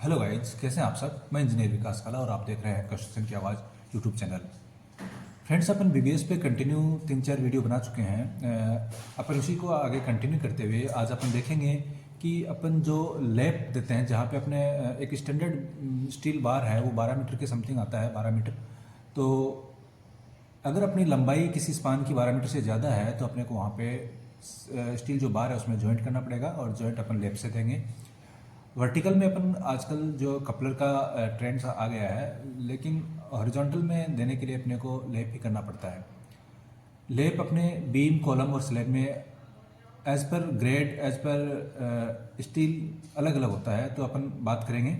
Hello guys, कैसे हैं आप सब। मैं इंजीनियर विकास काला और आप देख रहे हैं कंस्ट्रक्शन की आवाज़ यूट्यूब चैनल। फ्रेंड्स, अपन बीबीएस पे कंटिन्यू 3-4 वीडियो बना चुके हैं। अपन उसी को आगे कंटिन्यू करते हुए आज अपन देखेंगे कि अपन जो लैप देते हैं, जहाँ पे अपने एक स्टैंडर्ड स्टील बार है वो 12 मीटर के समथिंग आता है, 12 मीटर। तो अगर अपनी लंबाई किसी स्पान की 12 मीटर से ज़्यादा है तो अपने को वहाँ पे स्टील जो बार है उसमें जॉइंट करना पड़ेगा और जॉइंट अपन लैप से देंगे। वर्टिकल में अपन आजकल जो कपलर का ट्रेंड आ गया है, लेकिन हॉरिजॉन्टल में देने के लिए अपने को लेप ही करना पड़ता है। लेप अपने बीम, कॉलम और स्लैब में as per grade, as per steel अलग अलग होता है। तो अपन बात करेंगे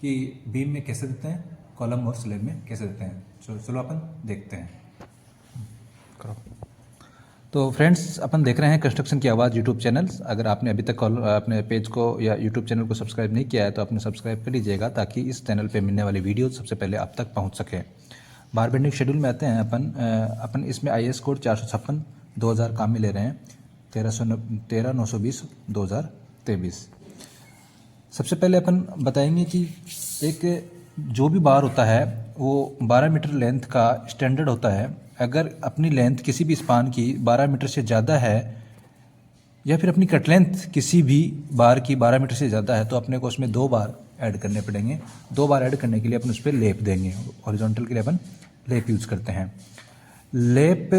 कि बीम में कैसे देते हैं, कॉलम और स्लैब में कैसे देते हैं। चलो अपन देखते हैं। करो। तो फ्रेंड्स, अपन देख रहे हैं कंस्ट्रक्शन की आवाज़ यूट्यूब चैनल। अगर आपने अभी तक अपने पेज को या यूट्यूब चैनल को सब्सक्राइब नहीं किया है तो आपने सब्सक्राइब कर लीजिएगा, ताकि इस चैनल पे मिलने वाली वीडियो सबसे पहले आप तक पहुंच सके। बार बेंडिंग शेड्यूल में आते हैं अपन इसमें IS कोड 456 2000 काम में ले रहे हैं, 13/920 2023। सबसे पहले अपन बताएंगे कि एक जो भी बार होता है वो 12 मीटर लेंथ का स्टैंडर्ड होता है। अगर अपनी लेंथ किसी भी स्पान की 12 मीटर से ज़्यादा है या फिर अपनी कट लेंथ किसी भी बार की 12 मीटर से ज़्यादा है तो अपने को उसमें 2 बार ऐड करने पड़ेंगे। 2 बार ऐड करने के लिए अपन उस पर लेप देंगे। हॉरिजॉन्टल के लिए अपन लेप यूज़ करते हैं। लेप,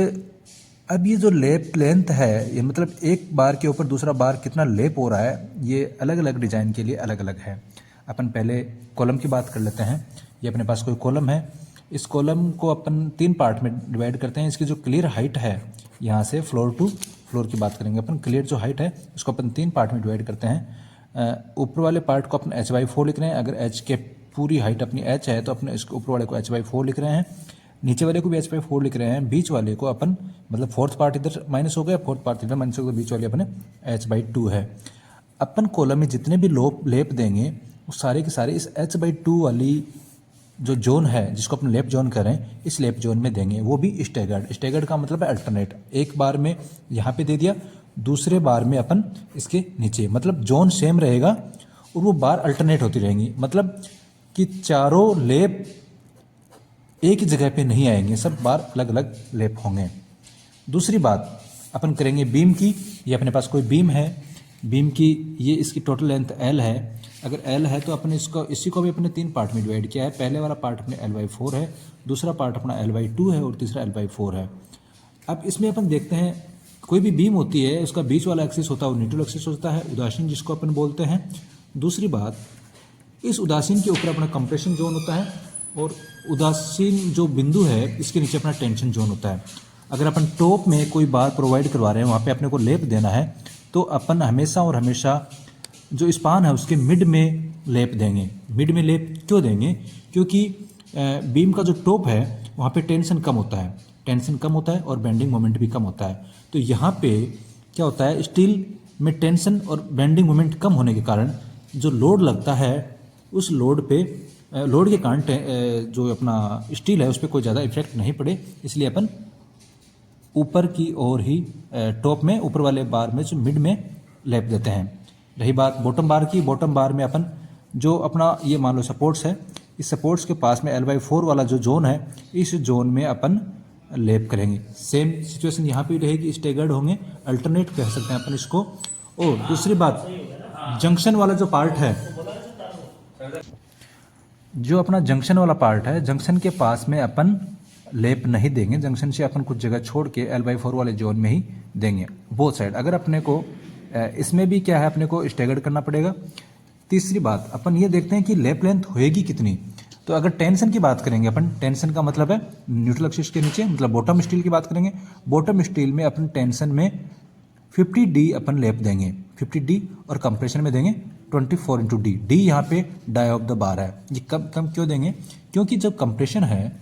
अब ये जो लेप लेंथ है, ये मतलब एक बार के ऊपर दूसरा बार कितना लेप हो रहा है, ये अलग अलग डिज़ाइन के लिए अलग अलग है। अपन पहले कॉलम की बात कर लेते हैं। ये अपने पास कोई कॉलम है, इस कॉलम को अपन 3 पार्ट में डिवाइड करते हैं। इसकी जो क्लियर हाइट है, यहाँ से फ्लोर टू फ्लोर की बात करेंगे अपन, क्लियर जो हाइट है उसको अपन 3 पार्ट में डिवाइड करते हैं। ऊपर वाले पार्ट को अपन h/4 लिख रहे हैं। अगर h के पूरी हाइट अपनी h है तो अपने इसको ऊपर वाले को h/4 लिख रहे हैं, नीचे वाले को भी h/4 लिख रहे हैं, बीच वाले को अपन मतलब फोर्थ पार्ट इधर माइनस हो गया, फोर्थ पार्ट इधर माइनस हो गया, बीच वाले अपने h/2 है। अपन कॉलम में जितने भी लेप देंगे वो सारे के सारे इस h/2 वाली जो जोन है, जिसको अपन लेप जोन कर रहे हैं, इस लेप जोन में देंगे। वो भी स्टेगर्ड। स्टेगर्ड का मतलब है अल्टरनेट। एक बार में यहाँ पे दे दिया, दूसरे बार में अपन इसके नीचे, मतलब जोन सेम रहेगा और वो बार अल्टरनेट होती रहेंगी। मतलब कि चारों लेप एक ही जगह पे नहीं आएंगे, सब बार अलग अलग लेप होंगे। दूसरी बात अपन करेंगे बीम की। ये अपने पास कोई बीम है, बीम की ये इसकी टोटल लेंथ L है। अगर L है तो अपने इसी को भी अपने 3 पार्ट में डिवाइड किया है। पहले वाला पार्ट अपने L/4 है, दूसरा पार्ट अपना L/2 है और तीसरा L/4 है। अब इसमें अपन देखते हैं, कोई भी बीम होती है उसका बीच वाला एक्सिस होता है वो न्यूट्रल एक्सिस होता है, उदासीन जिसको अपन बोलते हैं। दूसरी बात, इस उदासीन के ऊपर अपना कंप्रेशन जोन होता है और उदासीन जो बिंदु है इसके नीचे अपना टेंशन जोन होता है। अगर अपन टॉप में कोई बार प्रोवाइड करवा रहे हैं, वहाँ पे अपने को लेप देना है, तो अपन हमेशा और हमेशा जो स्पान है उसके मिड में लेप देंगे। मिड में लेप क्यों देंगे? क्योंकि बीम का जो टॉप है वहाँ पे टेंशन कम होता है, टेंशन कम होता है और बेंडिंग मोमेंट भी कम होता है। तो यहाँ पे क्या होता है, स्टील में टेंशन और बेंडिंग मोमेंट कम होने के कारण जो लोड लगता है उस लोड पे, लोड के कारण जो अपना स्टील है उस पर कोई ज़्यादा इफेक्ट नहीं पड़े, इसलिए अपन ऊपर की ओर ही टॉप में, ऊपर वाले बार में जो मिड में लेप देते हैं। रही बात बॉटम बार की, बॉटम बार में अपन जो अपना ये मान लो सपोर्ट्स है, इस सपोर्ट्स के पास में L/4 वाला जो जोन है, इस जोन में अपन लेप करेंगे। सेम सिचुएशन यहाँ पे रहेगी, स्टेगर्ड होंगे, अल्टरनेट कह सकते हैं अपन इसको। और दूसरी बात, जंक्शन वाला जो पार्ट है, जो अपना जंक्शन वाला पार्ट है, जंक्शन के पास में अपन लेप नहीं देंगे। जंक्शन से अपन कुछ जगह छोड़ के L/4 वाले जोन में ही देंगे, बोथ साइड। अगर अपने को इसमें भी क्या है, अपने को स्टेगर्ड करना पड़ेगा। तीसरी बात, अपन ये देखते हैं कि लेप लेंथ होएगी कितनी। तो अगर टेंशन की बात करेंगे अपन, टेंशन का मतलब है न्यूट्रल एक्सिस के नीचे, मतलब बॉटम स्टील की बात करेंगे। बॉटम स्टील में अपन टेंशन में 50D अपन लेप देंगे, 50D, और कंप्रेशन में देंगे 24x D। यहाँ पे डाई ऑफ द बार है। ये कम कम क्यों देंगे? क्योंकि जब कंप्रेशन है,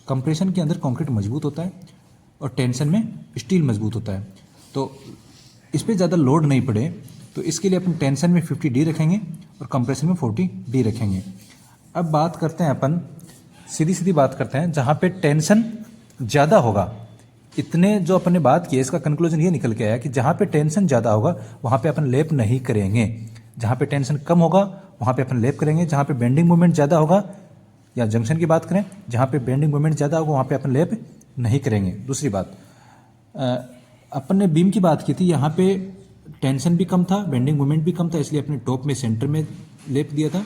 कंप्रेशन के अंदर कंक्रीट मजबूत होता है और टेंशन में स्टील मजबूत होता है, तो इस पर ज़्यादा लोड नहीं पड़े, तो इसके लिए अपन टेंशन में 50D रखेंगे और कंप्रेशन में 40D रखेंगे। अब बात करते हैं अपन, सीधी सीधी बात करते हैं, जहाँ पे टेंशन ज़्यादा होगा, इतने जो अपन ने बात की है इसका कंक्लूजन ये निकल के आया कि जहाँ पे टेंशन ज़्यादा होगा वहाँ पे अपन लेप नहीं करेंगे, जहाँ पे टेंशन कम होगा वहाँ पे अपन लेप करेंगे। जहाँ पे बेंडिंग मोमेंट ज़्यादा होगा, या जंक्शन की बात करें, जहाँ पे बेंडिंग मोमेंट ज़्यादा होगा वहाँ पे अपन लेप नहीं करेंगे। दूसरी बात, अपन ने बीम की बात की थी, यहाँ पे टेंशन भी कम था, बेंडिंग मोमेंट भी कम था, इसलिए अपने टॉप में सेंटर में लेप दिया था।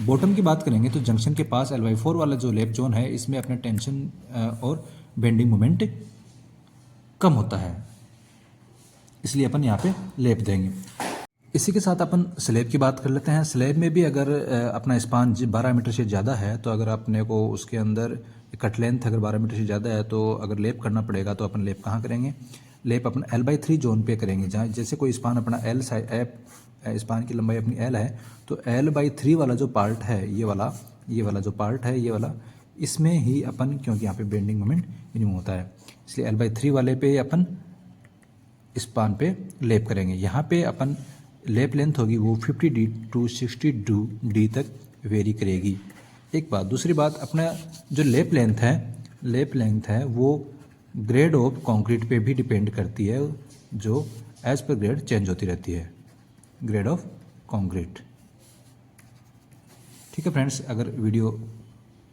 बॉटम की बात करेंगे तो जंक्शन के पास L/4 वाला जो लेप जोन है, इसमें अपने टेंशन और बेंडिंग मोमेंट कम होता है, इसलिए अपन यहाँ पे लेप देंगे। इसी के साथ अपन स्लैब की बात कर लेते हैं। स्लैब में भी अगर अपना स्पान 12 मीटर से ज़्यादा है, तो अगर अपने को उसके अंदर कट लेंथ अगर 12 मीटर से ज़्यादा है, तो अगर लेप करना पड़ेगा तो अपन लेप कहाँ करेंगे? लेप अपन L/3 जोन पे करेंगे। जहाँ जैसे कोई स्पान अपना L स्पान की लंबाई अपनी L है, तो L/3 वाला जो पार्ट है, ये वाला जो पार्ट है, ये वाला, इसमें ही अपन, क्योंकि यहाँ पे बेंडिंग मोमेंट मिनिमम होता है, इसलिए L/3 वाले पे अपन स्पान पे लेप करेंगे। यहाँ पे अपन लेप लेंथ होगी वो 50D to 60D तक वेरी करेगी। एक बात। दूसरी बात, अपना जो लेप लेंथ है वो ग्रेड ऑफ कंक्रीट पे भी डिपेंड करती है, जो एज पर ग्रेड चेंज होती रहती है, ग्रेड ऑफ कंक्रीट। ठीक है फ्रेंड्स, अगर वीडियो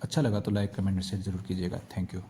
अच्छा लगा तो लाइक, कमेंट, शेयर जरूर कीजिएगा। Thank you.